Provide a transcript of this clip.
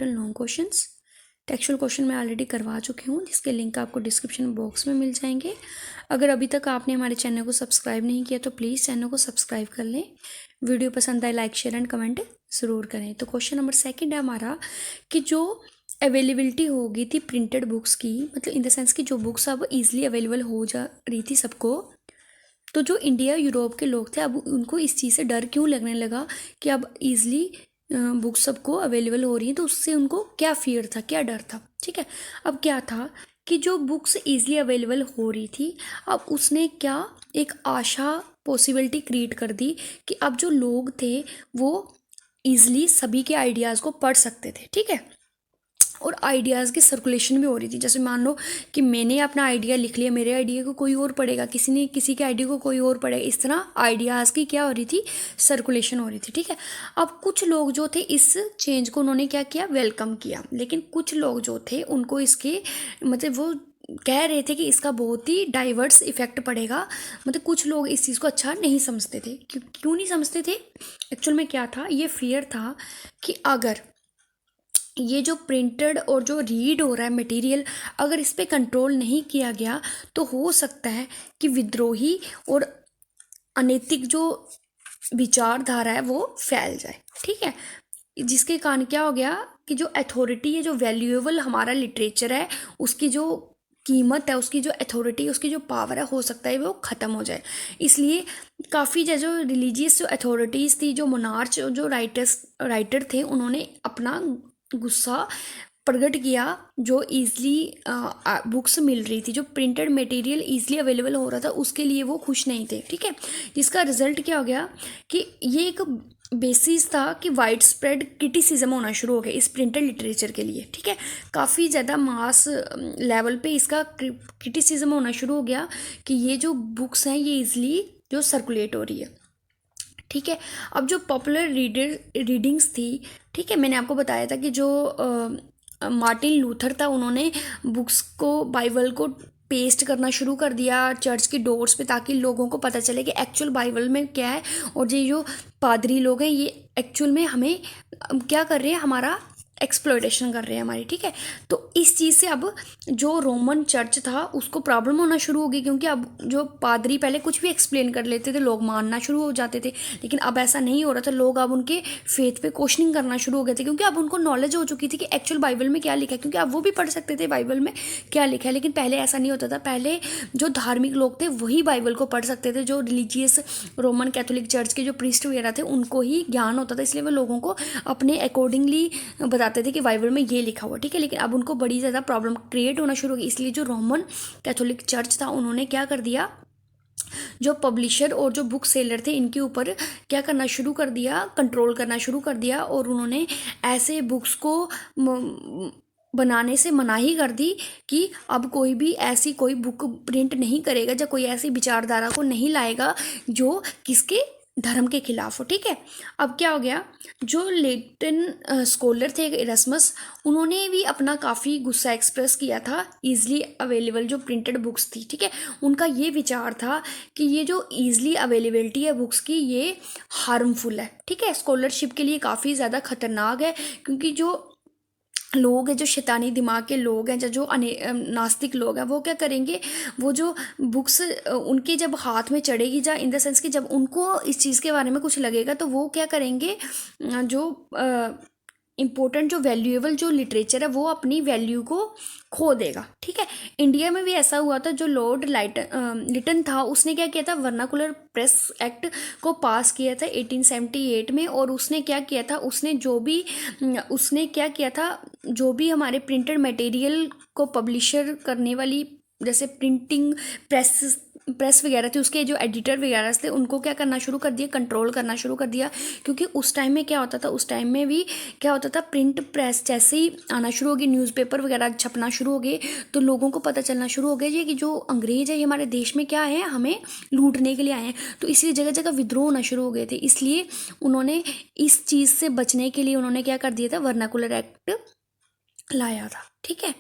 Important long questions. Textual question मैं already करवा चुकी हूँ, जिसके लिंक आपको डिस्क्रिप्शन बॉक्स में मिल जाएंगे। अगर अभी तक आपने हमारे चैनल को सब्सक्राइब नहीं किया तो प्लीज़ चैनल को सब्सक्राइब कर लें। वीडियो पसंद आए लाइक शेयर एंड कमेंट ज़रूर करें। तो क्वेश्चन नंबर 2 है हमारा कि जो अवेलेबिलिटी हो गई थी प्रिंटेड बुक्स की, मतलब इन द सेंस कि जो बुक्स अब ईजिली अवेलेबल हो जा रही थी सबको, तो जो इंडिया यूरोप के लोग थे अब उनको इस चीज़ से डर क्यों लगने लगा कि अब ईजिली बुक्स सबको अवेलेबल हो रही हैं, तो उससे उनको क्या फियर था, क्या डर था। ठीक है, अब क्या था कि जो बुक्स ईजिली अवेलेबल हो रही थी, अब उसने क्या एक आशा पॉसिबिलिटी क्रिएट कर दी कि अब जो लोग थे वो ईजिली सभी के आइडियाज़ को पढ़ सकते थे। ठीक है, और आइडियाज़ की सर्कुलेशन भी हो रही थी। जैसे मान लो कि मैंने अपना आइडिया लिख लिया, मेरे आइडिया को कोई और पढ़ेगा, किसी ने किसी के आइडिया को कोई और पढ़ेगा, इस तरह आइडियाज़ की क्या हो रही थी, सर्कुलेशन हो रही थी। ठीक है, अब कुछ लोग जो थे इस चेंज को उन्होंने क्या किया, वेलकम किया, लेकिन कुछ लोग जो थे उनको इसके मतलब वो कह रहे थे कि इसका बहुत ही डाइवर्स इफेक्ट पड़ेगा। मतलब कुछ लोग इस चीज़ को अच्छा नहीं समझते थे। क्यों नहीं समझते थे? एक्चुअल में क्या था, ये फियर था कि अगर ये जो प्रिंटेड और जो रीड हो रहा है मटेरियल, अगर इस पर कंट्रोल नहीं किया गया तो हो सकता है कि विद्रोही और अनैतिक जो विचारधारा है वो फैल जाए। ठीक है, जिसके कारण क्या हो गया कि जो अथॉरिटी है, जो वैल्यूएबल हमारा लिटरेचर है, उसकी जो कीमत है, उसकी जो अथॉरिटी, उसकी जो पावर है, हो सकता है वो ख़त्म हो जाए। इसलिए काफ़ी जो रिलीजियस जो अथॉरिटीज़ थी, जो मोनार्च, जो राइटर थे, उन्होंने अपना गुस्सा प्रकट किया। जो ईज़िली बुक्स मिल रही थी, जो प्रिंटेड मटेरियल ईज़िली अवेलेबल हो रहा था, उसके लिए वो खुश नहीं थे। ठीक है, जिसका रिजल्ट क्या हो गया कि ये एक बेसिस था कि वाइड स्प्रेड क्रिटिसिज्म होना शुरू हो गया इस प्रिंटेड लिटरेचर के लिए। ठीक है, काफ़ी ज़्यादा मास लेवल पे इसका क्रिटिसिज्म होना शुरू हो गया कि ये जो बुक्स हैं ये ईज़िली जो सर्कुलेट हो रही है। ठीक है, अब जो पॉपुलर रीडिंग्स थी, ठीक है, मैंने आपको बताया था कि जो मार्टिन लूथर था, उन्होंने बुक्स को, बाइबल को पेस्ट करना शुरू कर दिया चर्च की डोर्स पे, ताकि लोगों को पता चले कि एक्चुअल बाइबल में क्या है। और ये जो पादरी लोग हैं ये एक्चुअल में हमें क्या कर रहे हैं, हमारा एक्सप्लॉयटेशन कर रहे हैं हमारी। ठीक है, तो इस चीज़ से अब जो रोमन चर्च था उसको प्रॉब्लम होना शुरू हो गई, क्योंकि अब जो पादरी पहले कुछ भी एक्सप्लेन कर लेते थे, लोग मानना शुरू हो जाते थे, लेकिन अब ऐसा नहीं हो रहा था। लोग अब उनके फेथ पे क्वेश्चनिंग करना शुरू हो गए थे, क्योंकि अब उनको नॉलेज हो चुकी थी कि एक्चुअल बाइबल में क्या लिखा है, क्योंकि अब वो भी पढ़ सकते थे बाइबल में क्या लिखा है। लेकिन पहले ऐसा नहीं होता था, पहले जो धार्मिक लोग थे वही बाइबल को पढ़ सकते थे, जो रिलीजियस रोमन कैथोलिक चर्च के जो प्रीस्ट वगैरह थे उनको ही ज्ञान होता था, इसलिए वो लोगों को अपने अकॉर्डिंगली बताते थे कि बाइबल में ये लिखा हुआ। ठीक है, लेकिन अब उनको बड़ी ज़्यादा प्रॉब्लम क्रिएट होना शुरू हो गई, इसलिए जो रोमन कैथोलिक चर्च था उन्होंने क्या कर दिया, जो पब्लिशर और जो बुक सेलर थे इनके ऊपर क्या करना शुरू कर दिया, कंट्रोल करना शुरू कर दिया, और उन्होंने ऐसे बुक्स को बनाने से मनाही कर दी कि अब कोई भी ऐसी कोई बुक प्रिंट नहीं करेगा, या कोई ऐसी विचारधारा को नहीं लाएगा जो किसके धर्म के खिलाफ हो। ठीक है, अब क्या हो गया, जो लेटिन स्कॉलर थे इरस्मस, उन्होंने भी अपना काफ़ी गुस्सा एक्सप्रेस किया था ईजिली अवेलेबल जो प्रिंटेड बुक्स थी। ठीक है, उनका ये विचार था कि ये जो ईजिली अवेलेबिलिटी है बुक्स की, ये हार्मफुल है। ठीक है, स्कॉलरशिप के लिए काफ़ी ज़्यादा खतरनाक है, क्योंकि जो लोग हैं, जो शैतानी दिमाग के लोग हैं, जो नास्तिक लोग हैं, वो क्या करेंगे, वो जो बुक्स उनके जब हाथ में चढ़ेगी, जा इन द सेंस कि जब उनको इस चीज़ के बारे में कुछ लगेगा, तो वो क्या करेंगे, जो इम्पोर्टेंट जो वैल्यूएबल जो लिटरेचर है वो अपनी वैल्यू को खो देगा। ठीक है, इंडिया में भी ऐसा हुआ था। जो लॉर्ड लिटन था, उसने क्या किया था, वर्नाकुलर प्रेस एक्ट को पास किया था 1878 में, और उसने क्या किया था, उसने क्या किया था, जो भी हमारे प्रिंटेड मटेरियल को पब्लिशर करने वाली जैसे प्रिंटिंग प्रेस वगैरह थी, उसके जो एडिटर वगैरह थे, उनको क्या करना शुरू कर दिया, कंट्रोल करना शुरू कर दिया। क्योंकि उस टाइम में क्या होता था, उस टाइम में भी क्या होता था, प्रिंट प्रेस जैसे ही आना शुरू हो गई, न्यूज़पेपर वगैरह छपना शुरू हो गए, तो लोगों को पता चलना शुरू हो गया ये कि जो अंग्रेज है ये हमारे देश में क्या है, हमें लूटने के लिए आए हैं। तो इसलिए जगह जगह विद्रोह होना शुरू हो गए थे। इसलिए उन्होंने इस चीज़ से बचने के लिए उन्होंने क्या कर दिया था, वर्नाकुलर एक्ट लाया था। ठीक है।